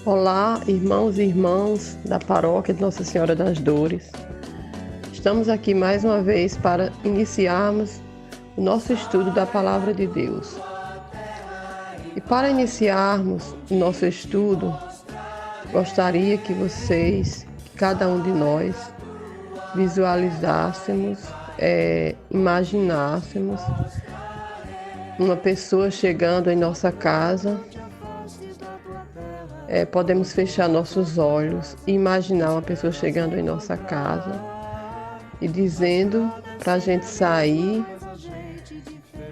Olá, irmãos e irmãs da Paróquia de Nossa Senhora das Dores. Estamos aqui mais uma vez para iniciarmos o nosso estudo da Palavra de Deus. E para iniciarmos o nosso estudo, gostaria que vocês, que cada um de nós, visualizássemos, imaginássemos uma pessoa chegando em nossa casa. Podemos fechar nossos olhos e imaginar uma pessoa chegando em nossa casa e dizendo para a gente sair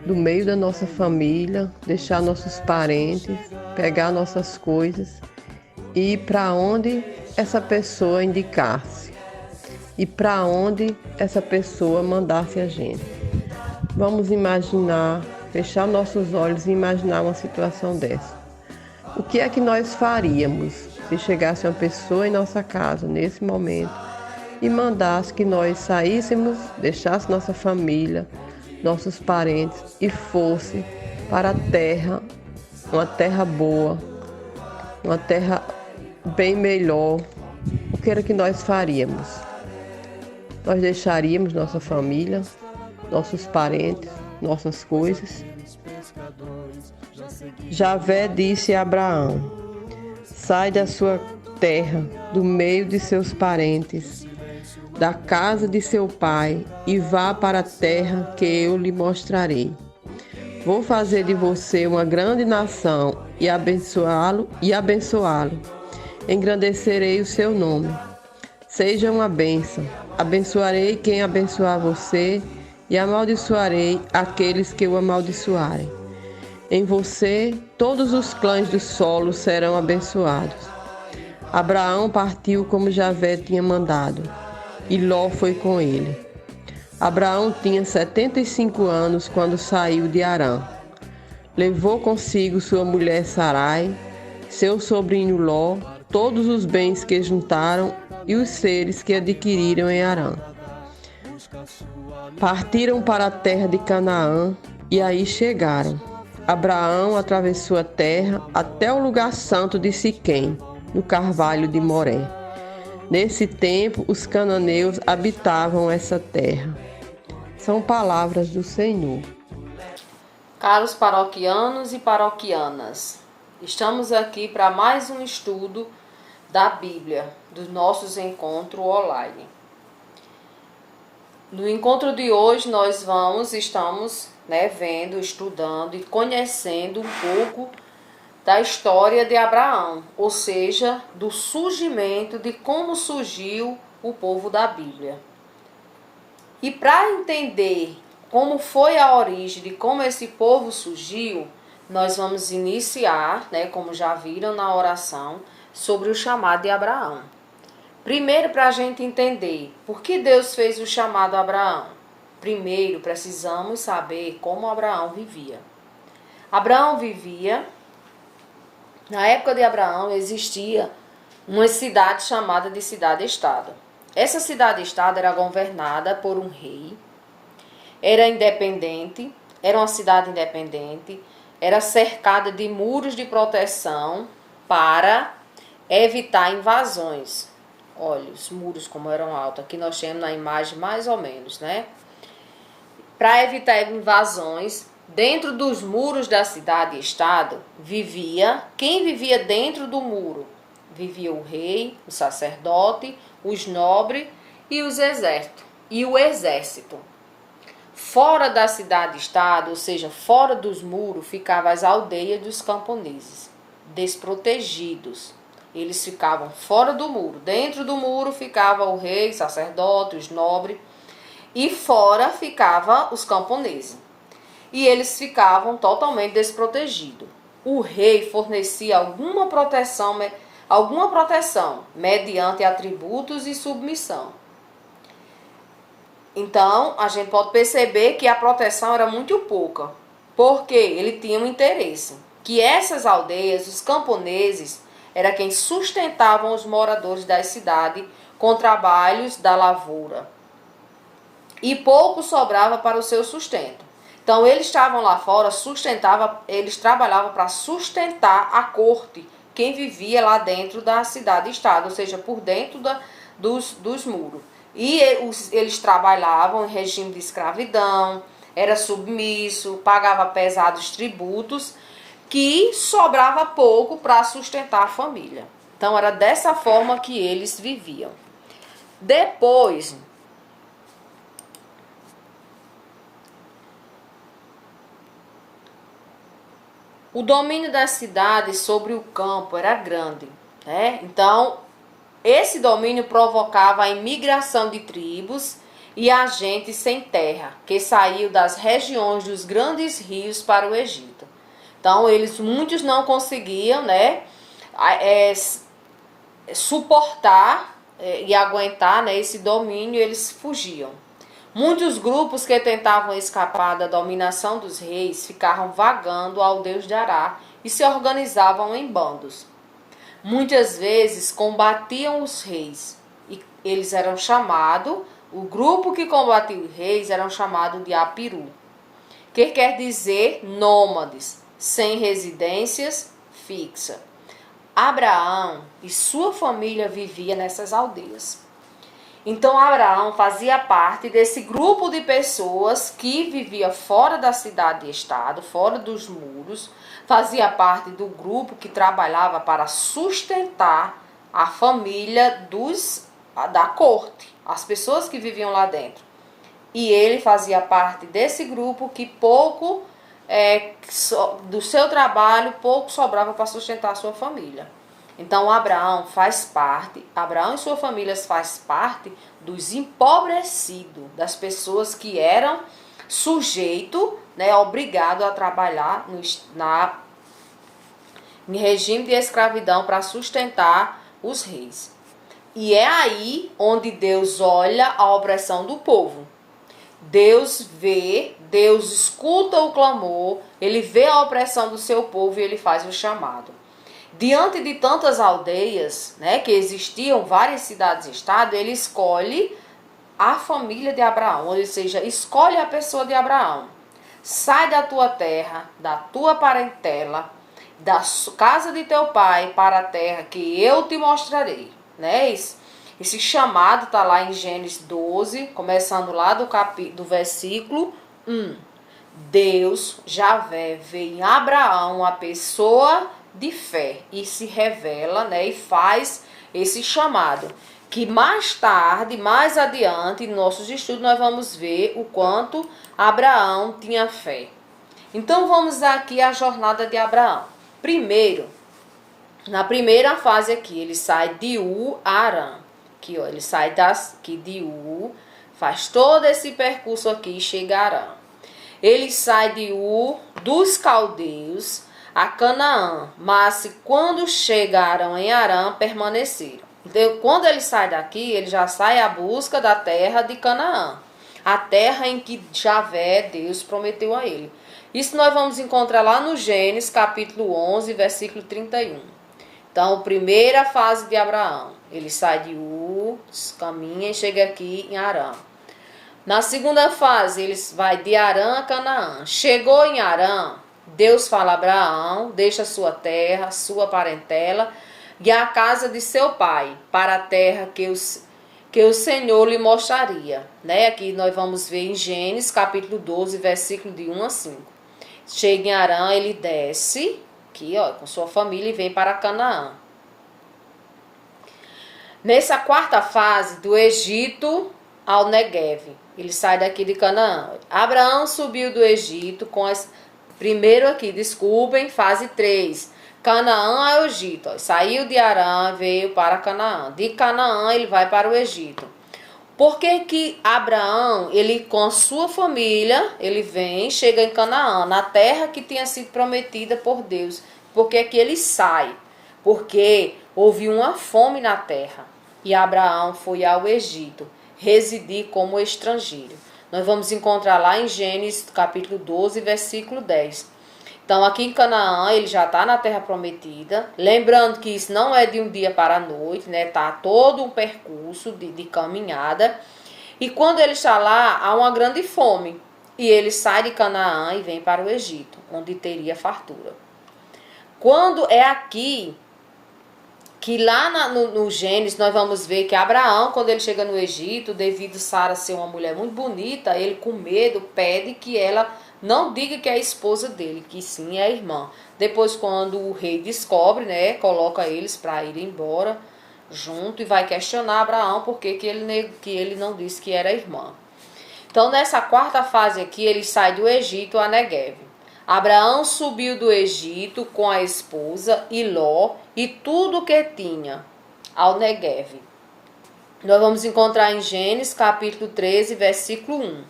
do meio da nossa família, deixar nossos parentes, pegar nossas coisas e ir para onde essa pessoa indicasse e para onde essa pessoa mandasse a gente. Vamos imaginar, fechar nossos olhos e imaginar uma situação dessa. O que é que nós faríamos se chegasse uma pessoa em nossa casa nesse momento e mandasse que nós saíssemos, deixasse nossa família, nossos parentes e fosse para a terra, uma terra boa, uma terra bem melhor? O que era que nós faríamos? Nós deixaríamos nossa família, nossos parentes, nossas coisas? Javé disse a Abraão: sai da sua terra, do meio de seus parentes, da casa de seu pai, e vá para a terra que eu lhe mostrarei. Vou fazer de você uma grande nação e abençoá-lo. Engrandecerei o seu nome. Seja uma bênção. Abençoarei quem abençoar você e amaldiçoarei aqueles que o amaldiçoarem. Em você, todos os clãs do solo serão abençoados. Abraão partiu como Javé tinha mandado, e Ló foi com ele. Abraão tinha 75 anos quando saiu de Harã. Levou consigo sua mulher Sarai, seu sobrinho Ló, todos os bens que juntaram e os seres que adquiriram em Harã. Partiram para a terra de Canaã e aí chegaram. Abraão atravessou a terra até o lugar santo de Siquém, no carvalho de Moré. Nesse tempo, os cananeus habitavam essa terra. São palavras do Senhor. Caros paroquianos e paroquianas, estamos aqui para mais um estudo da Bíblia, dos nossos encontros online. No encontro de hoje estamos vendo, estudando e conhecendo um pouco da história de Abraão, ou seja, do surgimento, de como surgiu o povo da Bíblia. E para entender como foi a origem de como esse povo surgiu, nós vamos iniciar, como já viram na oração, sobre o chamado de Abraão. Primeiro, para a gente entender por que Deus fez o chamado a Abraão. Primeiro, precisamos saber como Abraão vivia. Abraão vivia, na época de Abraão, existia uma cidade chamada de cidade-estado. Essa cidade-estado era governada por um rei, era independente, era uma cidade independente, era cercada de muros de proteção para evitar invasões. Olha, os muros como eram altos, aqui nós temos na imagem mais ou menos, Para evitar invasões, dentro dos muros da cidade-estado quem vivia dentro do muro? Vivia o rei, o sacerdote, os nobres e o exército. Fora da cidade-estado, ou seja, fora dos muros, ficavam as aldeias dos camponeses, desprotegidos. Eles ficavam fora do muro. Dentro do muro ficava o rei, o sacerdote, os nobres. E fora ficavam os camponeses. E eles ficavam totalmente desprotegidos. O rei fornecia alguma proteção mediante atributos e submissão. Então, a gente pode perceber que a proteção era muito pouca. Porque ele tinha um interesse. Que essas aldeias, os camponeses, era quem sustentavam os moradores da cidade com trabalhos da lavoura. E pouco sobrava para o seu sustento. Então, eles estavam lá fora, eles trabalhavam para sustentar a corte quem vivia lá dentro da cidade-estado, ou seja, por dentro dos muros. E eles trabalhavam em regime de escravidão, era submisso, pagava pesados tributos, que sobrava pouco para sustentar a família. Então era dessa forma que eles viviam. Depois, o domínio das cidades sobre o campo era grande, né? Então, esse domínio provocava a imigração de tribos e agentes sem terra, que saíam das regiões dos grandes rios para o Egito. Então, muitos não conseguiam, né, suportar e aguentar, né, esse domínio, eles fugiam. Muitos grupos que tentavam escapar da dominação dos reis ficavam vagando ao Deus de Ará e se organizavam em bandos. Muitas vezes combatiam os reis e eles eram chamados, o grupo que combatia os reis eram chamados de Apiru, que quer dizer nômades, sem residências fixas. Abraão e sua família viviam nessas aldeias. Então Abraão fazia parte desse grupo de pessoas que vivia fora da cidade e estado, fora dos muros, fazia parte do grupo que trabalhava para sustentar a família da corte, as pessoas que viviam lá dentro. E ele fazia parte desse grupo que pouco do seu trabalho, pouco sobrava para sustentar a sua família. Então Abraão e sua família faz parte dos empobrecidos, das pessoas que eram sujeitos, né, obrigados a trabalhar em regime de escravidão para sustentar os reis. E é aí onde Deus olha a opressão do povo. Deus escuta o clamor, ele vê a opressão do seu povo e ele faz o chamado. Diante de tantas aldeias, né, que existiam, várias cidades-estado, ele escolhe a família de Abraão, ou seja, escolhe a pessoa de Abraão. Sai da tua terra, da tua parentela, da casa de teu pai para a terra que eu te mostrarei. Né? Esse chamado está lá em Gênesis 12, começando lá do versículo 1. Deus, Javé, vê em Abraão a pessoa de fé e se revela, né, e faz esse chamado, que mais tarde, mais adiante, em nossos estudos, nós vamos ver o quanto Abraão tinha fé. Então vamos aqui à jornada de Abraão. Primeiro, na primeira fase aqui, ele sai de Ur a Harã. Aqui, ó, ele sai aqui de Ur, faz todo esse percurso aqui e chega a Harã. Ele sai de Ur dos caldeus a Canaã, mas quando chegaram em Harã, permaneceram. Então, quando ele sai daqui, ele já sai à busca da terra de Canaã, a terra em que Javé, Deus, prometeu a ele. Isso nós vamos encontrar lá no Gênesis, capítulo 11, versículo 31. Então, primeira fase de Abraão, ele sai de Ur, caminha e chega aqui em Harã. Na segunda fase, ele vai de Harã a Canaã. Chegou em Harã, Deus fala a Abraão, deixa sua terra, sua parentela e a casa de seu pai para a terra que o Senhor lhe mostraria. Né? Aqui nós vamos ver em Gênesis, capítulo 12, versículo de 1 a 5. Chega em Harã, ele desce aqui, ó, com sua família e vem para Canaã. Nessa quarta fase, do Egito ao Negueve, ele sai daqui de Canaã. Abraão subiu do Egito com primeiro aqui, desculpem, fase 3. Canaã ao Egito. Ó, saiu de Harã, veio para Canaã. De Canaã ele vai para o Egito. Por que que Abraão, ele com a sua família, ele vem, chega em Canaã, na terra que tinha sido prometida por Deus? Por que que ele sai? Porque houve uma fome na terra. E Abraão foi ao Egito, residir como estrangeiro. Nós vamos encontrar lá em Gênesis, capítulo 12, versículo 10. Então, aqui em Canaã, ele já está na terra prometida. Lembrando que isso não é de um dia para a noite, né? Está todo um percurso de caminhada. E quando ele está lá, há uma grande fome. E ele sai de Canaã e vem para o Egito, onde teria fartura. Quando é aqui que lá no Gênesis nós vamos ver que Abraão, quando ele chega no Egito, devido a Sara ser uma mulher muito bonita, ele com medo pede que ela não diga que é a esposa dele, que sim é a irmã. Depois, quando o rei descobre, né, coloca eles para ir embora junto e vai questionar Abraão por que ele não disse que era a irmã. Então, nessa quarta fase aqui, ele sai do Egito a Negueve. Abraão subiu do Egito com a esposa e Ló e tudo o que tinha ao Negueve. Nós vamos encontrar em Gênesis capítulo 13, versículo 1.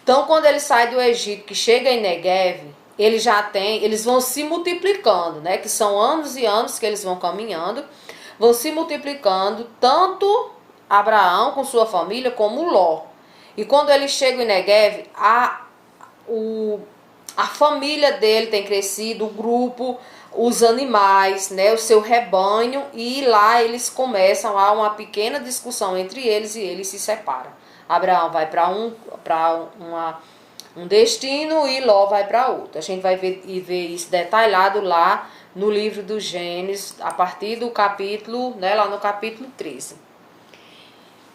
Então, quando ele sai do Egito, que chega em Negueve, eles vão se multiplicando, né? Que são anos e anos que eles vão caminhando, vão se multiplicando, tanto Abraão com sua família, como Ló. E quando ele chega em Negueve, a família dele tem crescido, o grupo, os animais, né, o seu rebanho, e lá eles começam a uma pequena discussão entre eles e eles se separam. Abraão vai para um destino e Ló vai para outro. A gente vai ver isso detalhado lá no livro do Gênesis, a partir do capítulo, né, lá no capítulo 13.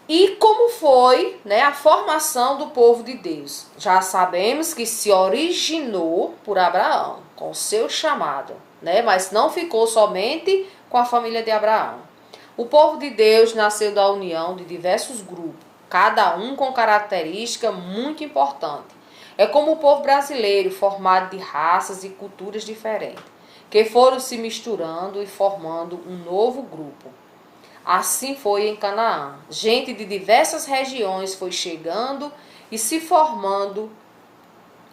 E como foi, né, a formação do povo de Deus? Já sabemos que se originou por Abraão, com o seu chamado, né, mas não ficou somente com a família de Abraão. O povo de Deus nasceu da união de diversos grupos, cada um com característica muito importante. É como o povo brasileiro, formado de raças e culturas diferentes, que foram se misturando e formando um novo grupo. Assim foi em Canaã. Gente de diversas regiões foi chegando e se formando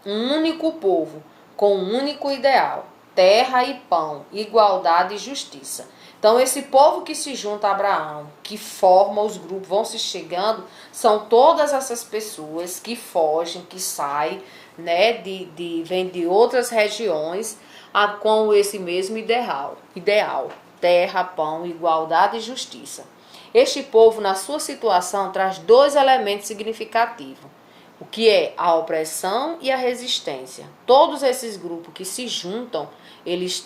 um único povo, com um único ideal: terra e pão, igualdade e justiça. Então, esse povo que se junta a Abraão, que forma os grupos, vão se chegando, são todas essas pessoas que fogem, que saem, né, vêm de outras regiões com esse mesmo ideal. Terra, pão, igualdade e justiça. Este povo, na sua situação, traz dois elementos significativos, o que é a opressão e a resistência. Todos esses grupos que se juntam, eles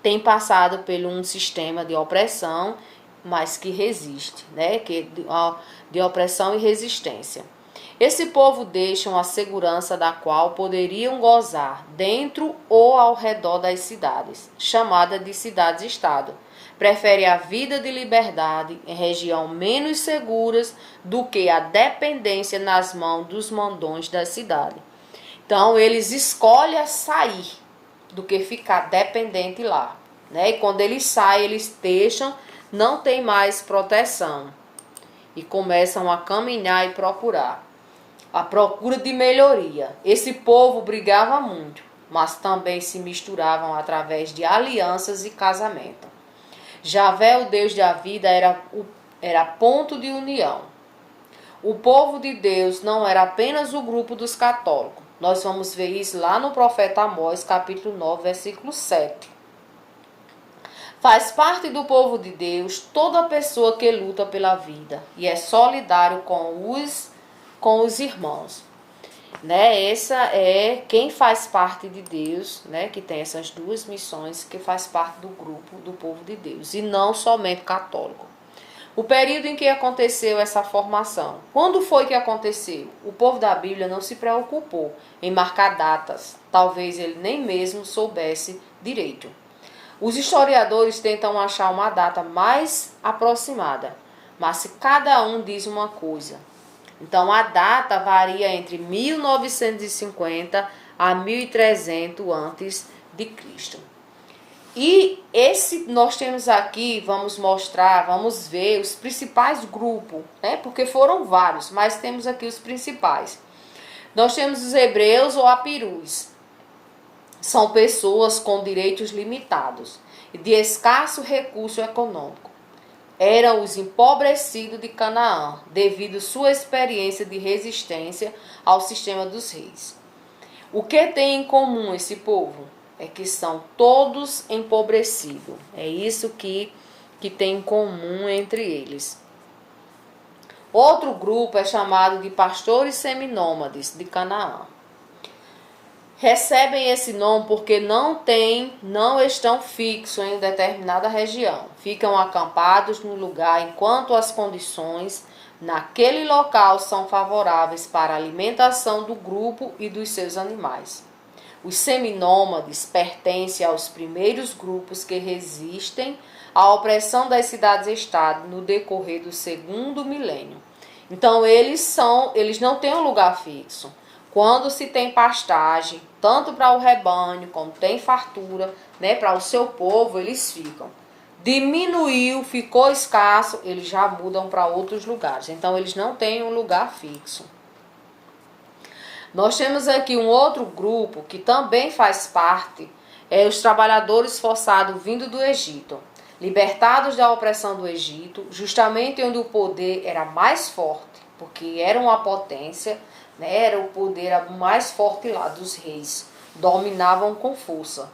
têm passado por um sistema de opressão, mas que resiste, né? De opressão e resistência. Esse povo deixa uma segurança da qual poderiam gozar dentro ou ao redor das cidades, chamada de cidades-estado. Prefere a vida de liberdade em regiões menos seguras do que a dependência nas mãos dos mandões da cidade. Então, eles escolhem sair do que ficar dependente lá, né? E quando eles saem, eles deixam, não tem mais proteção e começam a caminhar e procurar. A procura de melhoria. Esse povo brigava muito, mas também se misturavam através de alianças e casamento. Javé, o Deus da vida, era ponto de união. O povo de Deus não era apenas o grupo dos católicos. Nós vamos ver isso lá no profeta Amós, capítulo 9, versículo 7. Faz parte do povo de Deus toda pessoa que luta pela vida e é solidário com os irmãos, né? Essa é quem faz parte de Deus, né? Que tem essas duas missões, que faz parte do grupo do povo de Deus e não somente católico. O período em que aconteceu essa formação, quando foi que aconteceu? O povo da Bíblia não se preocupou em marcar datas, talvez ele nem mesmo soubesse direito. Os historiadores tentam achar uma data mais aproximada, mas se cada um diz uma coisa. Então, a data varia entre 1950 a 1300 antes de Cristo. E nós temos aqui, vamos ver os principais grupos, né? Porque foram vários, mas temos aqui os principais. Nós temos os hebreus ou apirus. São pessoas com direitos limitados e de escasso recurso econômico. Eram os empobrecidos de Canaã, devido à sua experiência de resistência ao sistema dos reis. O que tem em comum esse povo? É que são todos empobrecidos. É isso que tem em comum entre eles. Outro grupo é chamado de pastores seminômades de Canaã. recebem esse nome porque não estão fixos em determinada região. Ficam acampados no lugar enquanto as condições naquele local são favoráveis para a alimentação do grupo e dos seus animais. Os seminômades pertencem aos primeiros grupos que resistem à opressão das cidades-estado no decorrer do segundo milênio. Então eles não têm um lugar fixo. Quando se tem pastagem, tanto para o rebanho, como tem fartura, né, para o seu povo, eles ficam. Diminuiu, ficou escasso, eles já mudam para outros lugares. Então eles não têm um lugar fixo. Nós temos aqui um outro grupo que também faz parte, os trabalhadores forçados vindo do Egito, libertados da opressão do Egito, justamente onde o poder era mais forte, porque era uma potência, né, era o poder mais forte lá dos reis, dominavam com força.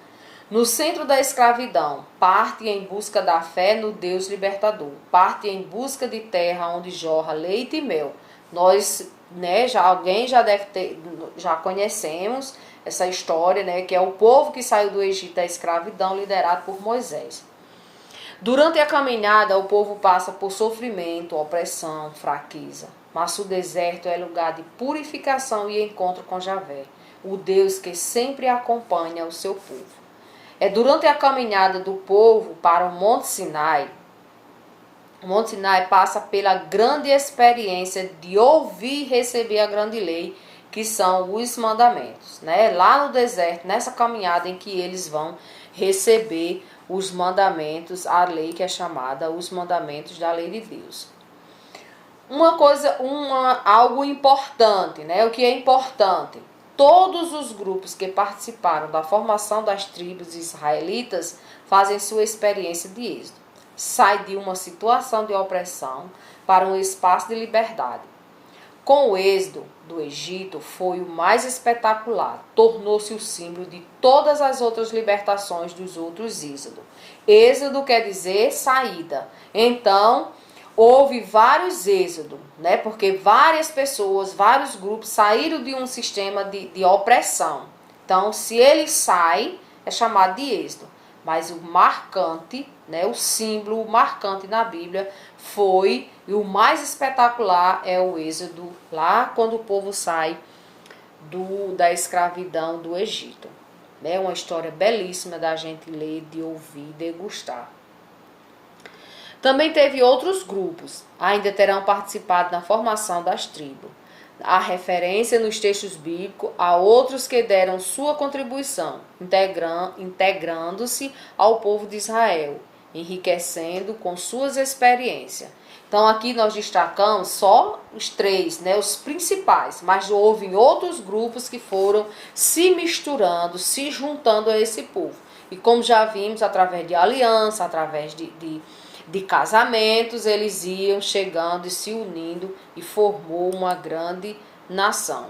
No centro da escravidão, parte em busca da fé no Deus libertador, parte em busca de terra onde jorra leite e mel. Nós, né, já conhecemos essa história, né, que é o povo que saiu do Egito da escravidão, liderado por Moisés. Durante a caminhada, o povo passa por sofrimento, opressão, fraqueza. Mas o deserto é lugar de purificação e encontro com Javé, o Deus que sempre acompanha o seu povo. É durante a caminhada do povo para o Monte Sinai. O Monte Sinai passa pela grande experiência de ouvir e receber a grande lei, que são os mandamentos, né? Lá no deserto, nessa caminhada em que eles vão receber os mandamentos, a lei que é chamada os mandamentos da lei de Deus. Algo importante, né? O que é importante? Todos os grupos que participaram da formação das tribos israelitas fazem sua experiência de êxodo. Sai de uma situação de opressão para um espaço de liberdade. Com o êxodo do Egito foi o mais espetacular, tornou-se o símbolo de todas as outras libertações dos outros êxodos. Êxodo quer dizer saída. Então, houve vários êxodos, né? Porque várias pessoas, vários grupos saíram de um sistema de opressão. Então, se ele sai, é chamado de êxodo. Mas o marcante, né, o símbolo marcante na Bíblia foi, e o mais espetacular é o êxodo, lá quando o povo sai da escravidão do Egito. É uma história belíssima da gente ler, de ouvir, degustar. Também teve outros grupos, ainda terão participado na formação das tribos. Há referência nos textos bíblicos a outros que deram sua contribuição, integrando-se ao povo de Israel, enriquecendo com suas experiências. Então aqui nós destacamos só os três, né, os principais, mas houve outros grupos que foram se misturando, se juntando a esse povo. E como já vimos, através de aliança, através de casamentos, eles iam chegando e se unindo e formou uma grande nação.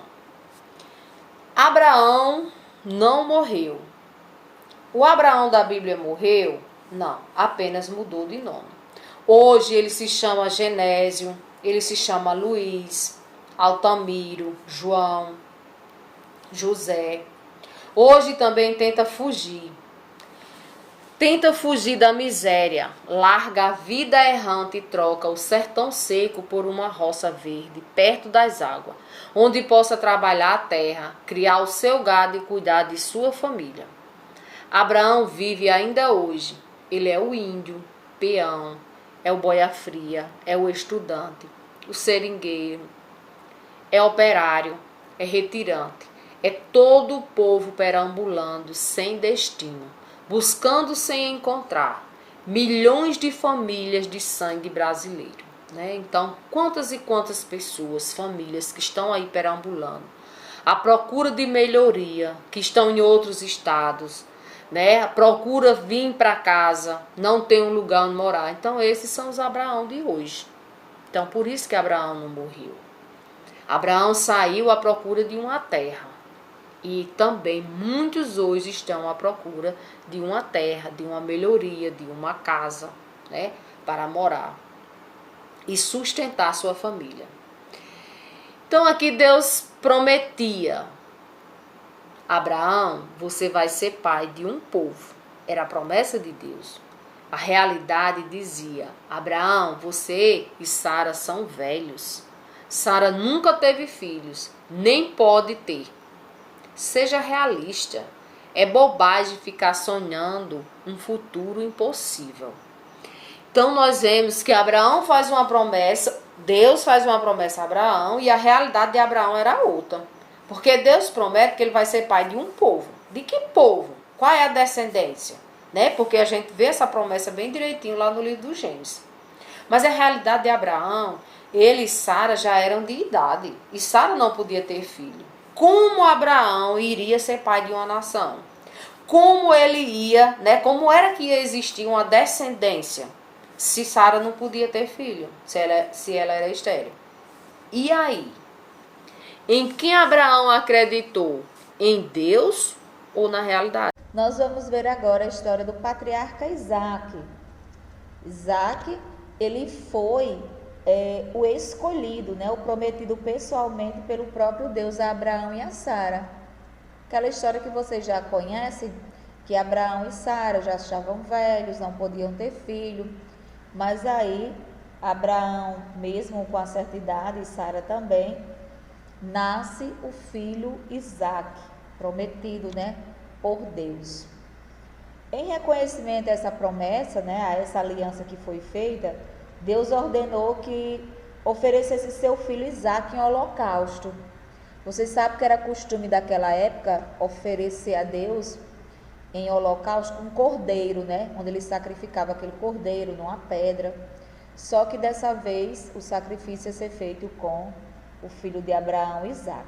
Abraão não morreu. O Abraão da Bíblia morreu? Não, apenas mudou de nome. Hoje ele se chama Genésio, ele se chama Luiz, Altamiro, João, José. Hoje também tenta fugir da miséria, larga a vida errante e troca o sertão seco por uma roça verde, perto das águas, onde possa trabalhar a terra, criar o seu gado e cuidar de sua família. Abraão vive ainda hoje. Ele é o índio, peão, é o boia-fria, é o estudante, o seringueiro, é operário, é retirante, é todo o povo perambulando sem destino, buscando sem encontrar, milhões de famílias de sangue brasileiro, né? Então, quantas e quantas pessoas, famílias que estão aí perambulando, à procura de melhoria, que estão em outros estados, né? Procura vir para casa, não tem um lugar onde morar. Então, esses são os Abraão de hoje. Então, por isso que Abraão não morreu. Abraão saiu à procura de uma terra. E também muitos hoje estão à procura de uma terra, de uma melhoria, de uma casa, né, para morar e sustentar sua família. Então aqui Deus prometia Abraão, você vai ser pai de um povo. Era a promessa de Deus. A realidade dizia: Abraão, você e Sara são velhos. Sara nunca teve filhos, nem pode ter. Seja realista. É bobagem ficar sonhando um futuro impossível. Então nós vemos que Abraão faz uma promessa, Deus faz uma promessa a Abraão e a realidade de Abraão era outra. Porque Deus promete que ele vai ser pai de um povo. De que povo? Qual é a descendência? Né? Porque a gente vê essa promessa bem direitinho lá no livro do Gênesis. Mas a realidade de Abraão, ele e Sara já eram de idade. E Sara não podia ter filho. Como Abraão iria ser pai de uma nação? Como ele ia, né? Como era que ia existir uma descendência se Sara não podia ter filho, se ela era estéril? E aí? Em quem Abraão acreditou? Em Deus ou na realidade? Nós vamos ver agora a história do patriarca Isaac. Isaac, ele foi o escolhido, né, o prometido pessoalmente pelo próprio Deus a Abraão e a Sara. Aquela história que vocês já conhecem, que Abraão e Sara já estavam velhos, não podiam ter filho, mas aí Abraão, mesmo com a certa idade, e Sara também, nasce o filho Isaac, prometido, né, por Deus. Em reconhecimento a essa promessa, né, a essa aliança que foi feita, Deus ordenou que oferecesse seu filho Isaac em holocausto. Vocês sabem que era costume daquela época oferecer a Deus em holocausto um cordeiro, né, onde ele sacrificava aquele cordeiro numa pedra. Só que dessa vez o sacrifício ia ser feito com o filho de Abraão, Isaac.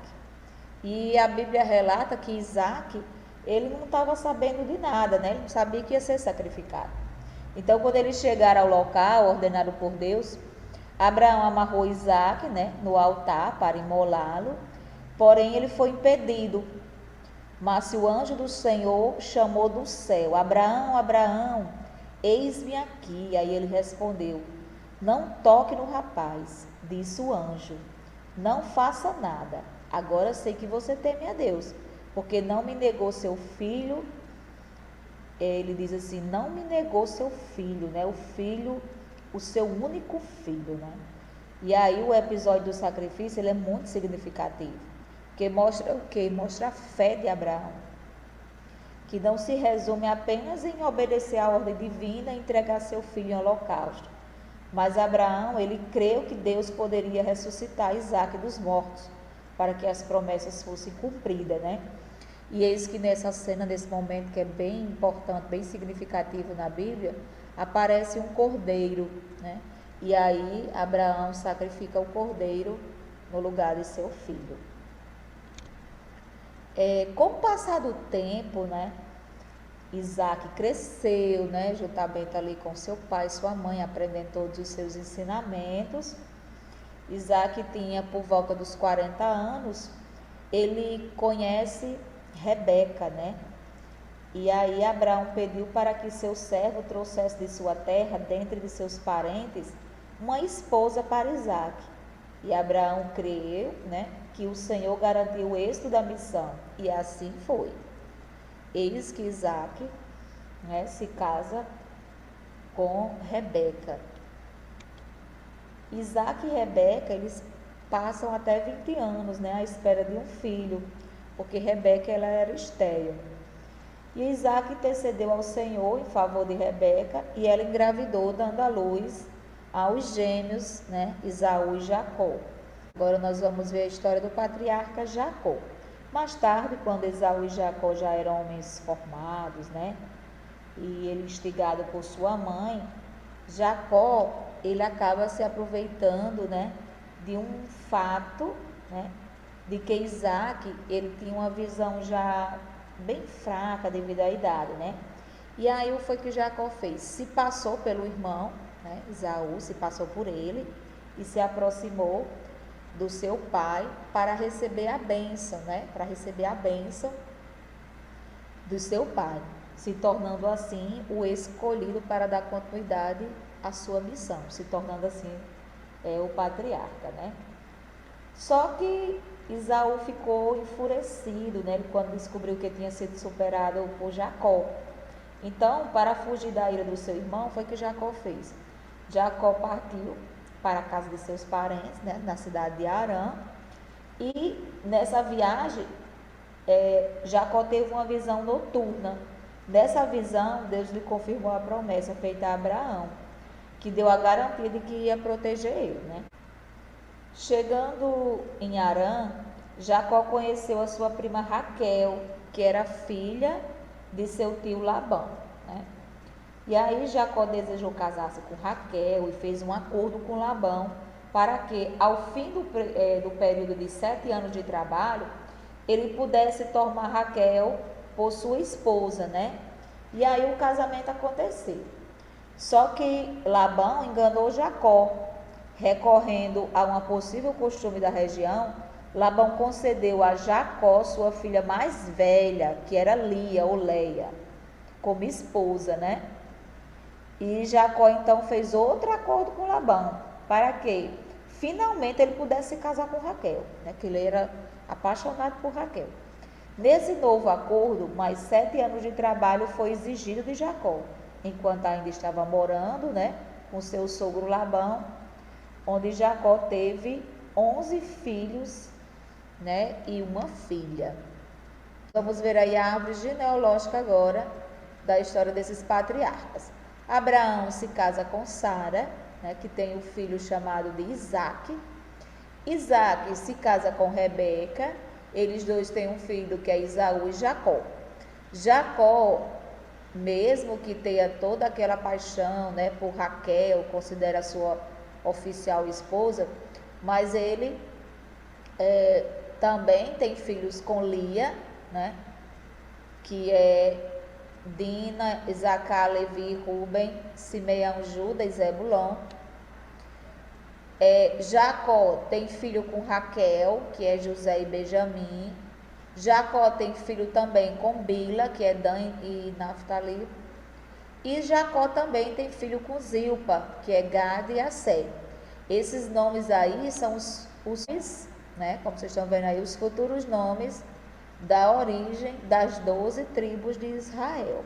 E a Bíblia relata que Isaac, ele não estava sabendo de nada, né? Ele não sabia que ia ser sacrificado. Então, quando eles chegaram ao local ordenado por Deus, Abraão amarrou Isaac, né, no altar para imolá-lo, porém ele foi impedido. Mas o anjo do Senhor chamou do céu: Abraão, Abraão, eis-me aqui. Aí ele respondeu: não toque no rapaz. Disse o anjo: não faça nada. Agora sei que você teme a Deus, porque não me negou seu filho. Ele diz assim: não me negou seu filho, né? O filho, o seu único filho, né? E aí o episódio do sacrifício, ele é muito significativo, porque mostra o quê? Mostra a fé de Abraão, que não se resume apenas em obedecer à ordem divina e entregar seu filho em holocausto. Mas Abraão, ele creu que Deus poderia ressuscitar Isaac dos mortos, para que as promessas fossem cumpridas, né? E eis que nessa cena, nesse momento que é bem importante, bem significativo na Bíblia, aparece um cordeiro, né? E aí Abraão sacrifica o cordeiro no lugar de seu filho. Com o passar do tempo, né, Isaac cresceu, né, juntamente ali com seu pai e sua mãe, aprendendo todos os seus ensinamentos. Isaac tinha por volta dos 40 anos, ele conhece Rebeca, né? E aí Abraão pediu para que seu servo trouxesse de sua terra, dentre de seus parentes, uma esposa para Isaac. E Abraão creu, né, que o Senhor garantiu o êxito da missão, e assim foi. Eis que Isaac, né, se casa com Rebeca. Isaac e Rebeca, eles passam até 20 anos, né, à espera de um filho, porque Rebeca, ela era estéril. E Isaac intercedeu ao Senhor em favor de Rebeca, e ela engravidou, dando à luz aos gêmeos, né, Esaú e Jacó. Agora nós vamos ver a história do patriarca Jacó. Mais tarde, quando Esaú e Jacó já eram homens formados, né, e ele instigado por sua mãe, Jacó, ele acaba se aproveitando, né, de um fato, né, de que Isaac, ele tinha uma visão já bem fraca devido à idade, né? E aí o foi que Jacó fez? Se passou pelo irmão, né, Esaú, se passou por ele e se aproximou do seu pai para receber a bênção, né? Para receber a bênção do seu pai, se tornando assim o escolhido para dar continuidade à sua missão, se tornando assim o patriarca, né? Só que Esaú ficou enfurecido, né, quando descobriu que tinha sido superado por Jacó. Então, para fugir da ira do seu irmão, foi que Jacó fez. Jacó partiu para a casa de seus parentes, né, na cidade de Harã, e nessa viagem, Jacó teve uma visão noturna. Nessa visão, Deus lhe confirmou a promessa feita a Abraão, que deu a garantia de que ia proteger ele, né? Chegando em Harã, Jacó conheceu a sua prima Raquel, que era filha de seu tio Labão, né? E aí Jacó desejou casar-se com Raquel e fez um acordo com Labão para que, ao fim do período de 7 anos de trabalho, ele pudesse tomar Raquel por sua esposa, né? E aí o casamento aconteceu. Só que Labão enganou Jacó, recorrendo a uma possível costume da região. Labão concedeu a Jacó sua filha mais velha, que era Lia ou Leia, como esposa, né? E Jacó então fez outro acordo com Labão, para que finalmente ele pudesse se casar com Raquel, né? Que ele era apaixonado por Raquel. Nesse novo acordo, mais 7 anos de trabalho foi exigido de Jacó, enquanto ainda estava morando, né, com seu sogro Labão, onde Jacó teve 11 filhos, né, e uma filha. Vamos ver aí a árvore genealógica agora da história desses patriarcas. Abraão se casa com Sara, né, que tem um filho chamado de Isaque. Isaque se casa com Rebeca. Eles dois têm um filho que é Esaú e Jacó. Jacó, mesmo que tenha toda aquela paixão, né, por Raquel, considera a sua oficial esposa, mas ele também tem filhos com Lia, né, que é Dina, Isacar, Levi, Ruben, Simeão, Juda e Zebulon. Jacó tem filho com Raquel, que é José e Benjamim. Jacó tem filho também com Bila, que é Dan e Naftali. E Jacó também tem filho com Zilpa, que é Gad e Assé. Esses nomes aí são os né, como vocês estão vendo aí, os futuros nomes da origem das 12 tribos de Israel.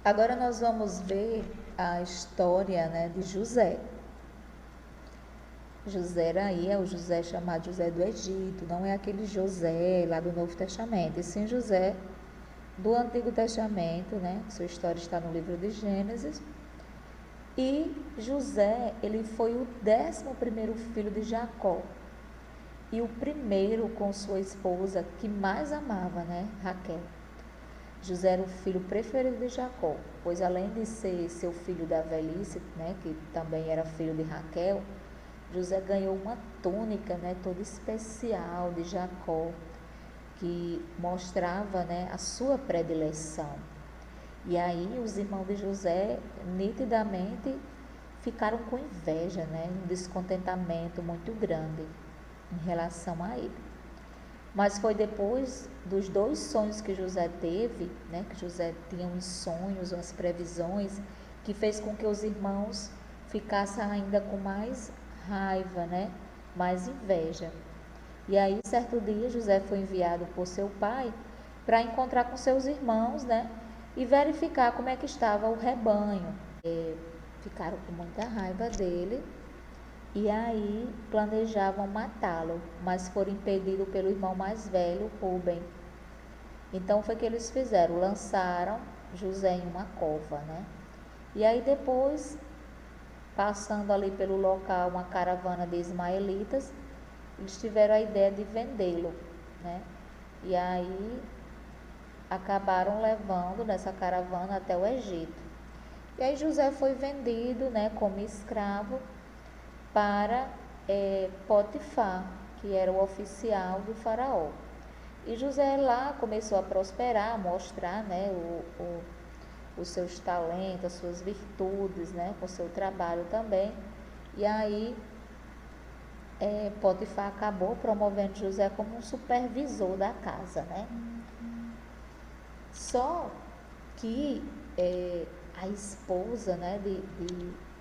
Agora nós vamos ver a história, né, de José. José aí é o José chamado José do Egito, não é aquele José lá do Novo Testamento, e sim José do Antigo Testamento, né? Sua história está no livro de Gênesis. E José, ele foi o 11º filho de Jacó, e o primeiro com sua esposa que mais amava, né, Raquel. José era o filho preferido de Jacó, pois além de ser seu filho da velhice, né, que também era filho de Raquel, José ganhou uma túnica, né, toda especial de Jacó, que mostrava, né, a sua predileção. E aí os irmãos de José nitidamente ficaram com inveja, né, um descontentamento muito grande em relação a ele. Mas foi depois dos 2 sonhos que José teve, né, que José tinha uns sonhos, umas previsões, que fez com que os irmãos ficassem ainda com mais raiva, né, mais inveja. E aí, certo dia, José foi enviado por seu pai para encontrar com seus irmãos, né, e verificar como é que estava o rebanho. Ficaram com muita raiva dele. E aí planejavam matá-lo, mas foram impedidos pelo irmão mais velho, Ruben. Então foi que eles fizeram, lançaram José em uma cova, né? E aí depois, passando ali pelo local uma caravana de ismaelitas, eles tiveram a ideia de vendê-lo, né? E aí acabaram levando nessa caravana até o Egito. E aí José foi vendido, né, como escravo para Potifar, que era o oficial do faraó. E José lá começou a prosperar, a mostrar, né, os seus talentos, as suas virtudes, né, com o seu trabalho também. E aí Potifar acabou promovendo José como um supervisor da casa, né? Só que a esposa, né, de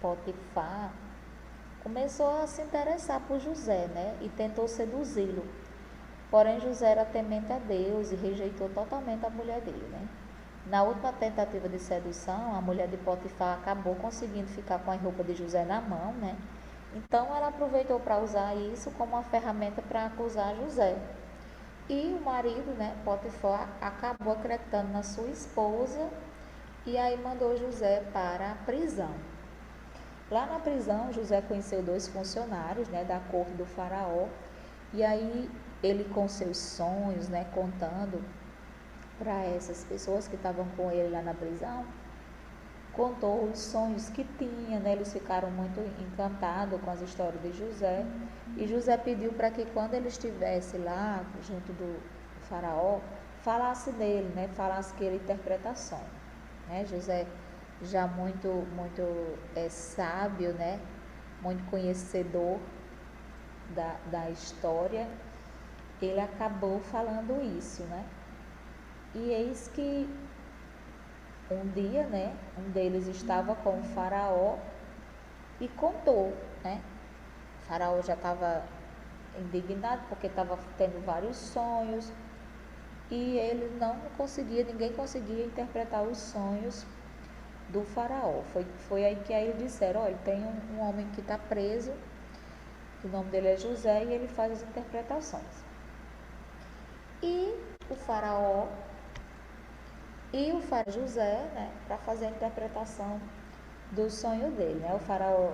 Potifar, começou a se interessar por José, né? E tentou seduzi-lo. Porém, José era temente a Deus e rejeitou totalmente a mulher dele, né? Na última tentativa de sedução, a mulher de Potifar acabou conseguindo ficar com a roupa de José na mão, né? Então, ela aproveitou para usar isso como uma ferramenta para acusar José. E o marido, né, Potifar, acabou acreditando na sua esposa e aí mandou José para a prisão. Lá na prisão, José conheceu dois funcionários, né, da corte do faraó, e aí ele com seus sonhos, né, contando para essas pessoas que estavam com ele lá na prisão, contou os sonhos que tinha, né? Eles ficaram muito encantados com as histórias de José, e José pediu para que quando ele estivesse lá junto do faraó, falasse dele, né? Falasse que ele interpreta sonhos, né? José já muito sábio, né? Muito conhecedor da história, ele acabou falando isso, né? E eis que um dia, né, um deles estava com o faraó e contou, né? O faraó já estava indignado porque estava tendo vários sonhos e ele não conseguia, ninguém conseguia interpretar os sonhos do faraó. Foi aí que aí disseram, olha, tem um homem que está preso, o nome dele é José e ele faz as interpretações. E o faraó José, né, para fazer a interpretação do sonho dele, né? O faraó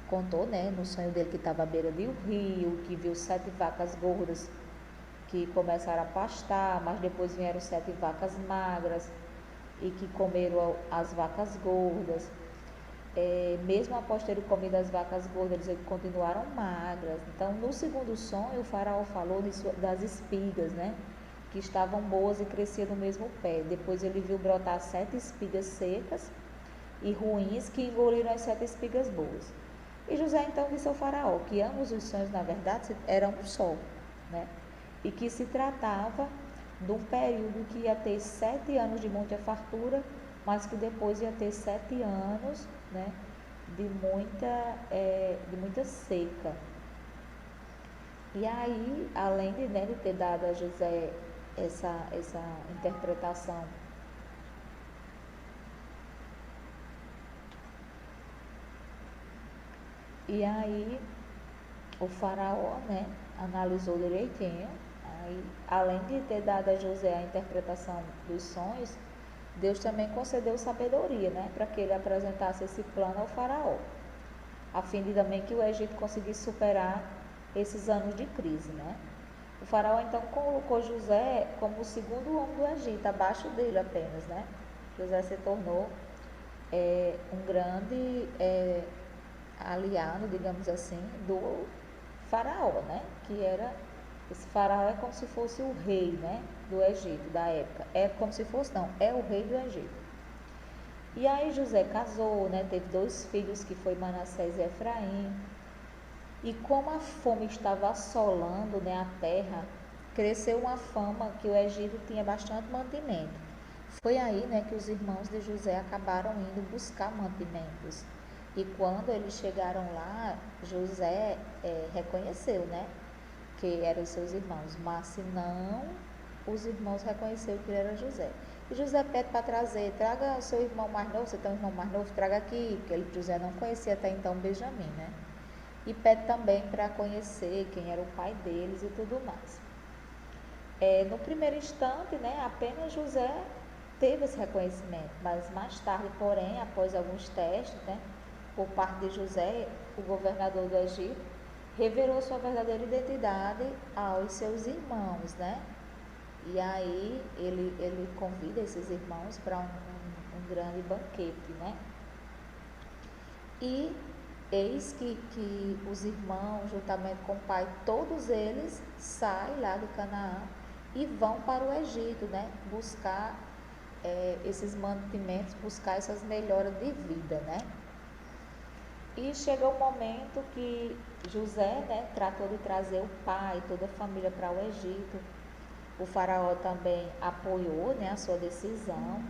contou, né, no sonho dele que estava à beira de um rio, que viu 7 vacas gordas que começaram a pastar, mas depois vieram 7 vacas magras e que comeram as vacas gordas. Mesmo após terem comido as vacas gordas, eles continuaram magras. Então, no segundo sonho, o faraó falou das espigas, né? Que estavam boas e cresciam no mesmo pé. Depois ele viu brotar 7 espigas secas e ruins que engoliram as 7 espigas boas. E José então disse ao faraó que ambos os sonhos, na verdade, eram um só, né? E que se tratava de um período que ia ter 7 anos de muita fartura, mas que depois ia ter 7 anos, né, de muita seca. E aí, além de, né, de ter dado a José essa interpretação e aí o faraó, né, analisou direitinho. Aí, além de ter dado a José a interpretação dos sonhos, Deus também concedeu sabedoria, né, para que ele apresentasse esse plano ao faraó, a fim de também que o Egito conseguisse superar esses anos de crise, né? O faraó então colocou José como o segundo homem do Egito, abaixo dele apenas, né? José se tornou um grande aliado, digamos assim, do faraó, né? Esse faraó é como se fosse o rei, né, do Egito, da época. É como se fosse, não, é o rei do Egito. E aí José casou, né, teve 2 filhos, que foi Manassés e Efraim. E como a fome estava assolando, né, a terra, cresceu uma fama que o Egito tinha bastante mantimento. Foi aí, né, que os irmãos de José acabaram indo buscar mantimentos. E quando eles chegaram lá, José reconheceu, né, que eram os seus irmãos, mas se não, os irmãos reconheceram que ele era José. E José pede para traga o seu irmão mais novo, você tem um irmão mais novo, traga aqui, porque José não conhecia até então Benjamim, né? E pede também para conhecer quem era o pai deles e tudo mais. No primeiro instante, né, apenas José teve esse reconhecimento, mas mais tarde, porém, após alguns testes, né, por parte de José, o governador do Egito, revelou sua verdadeira identidade aos seus irmãos, né? E aí ele convida esses irmãos para um grande banquete, né? E eis que os irmãos, juntamente com o pai, todos eles saem lá de Canaã e vão para o Egito, né? Buscar esses mantimentos, buscar essas melhoras de vida, né? E chegou um momento que José, né, tratou de trazer o pai, toda a família para o Egito. O faraó também apoiou, né, a sua decisão.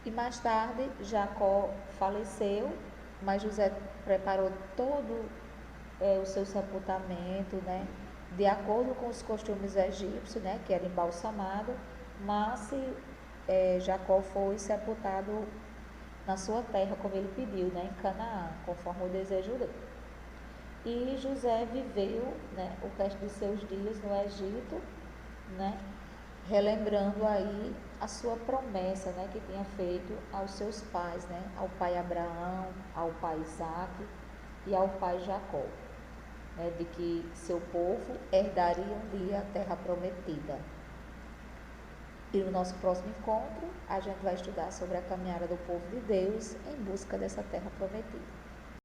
E mais tarde, Jacó faleceu mas José preparou todo o seu sepultamento, né, de acordo com os costumes egípcios, né, que era embalsamado, mas Jacó foi sepultado na sua terra, como ele pediu, né, em Canaã, conforme o desejo dele. E José viveu, né, o resto de seus dias no Egito, né, relembrando aí a sua promessa, né, que tinha feito aos seus pais, né, ao pai Abraão, ao pai Isaque e ao pai Jacó, né, de que seu povo herdaria um dia a terra prometida. E no nosso próximo encontro, a gente vai estudar sobre a caminhada do povo de Deus em busca dessa terra prometida.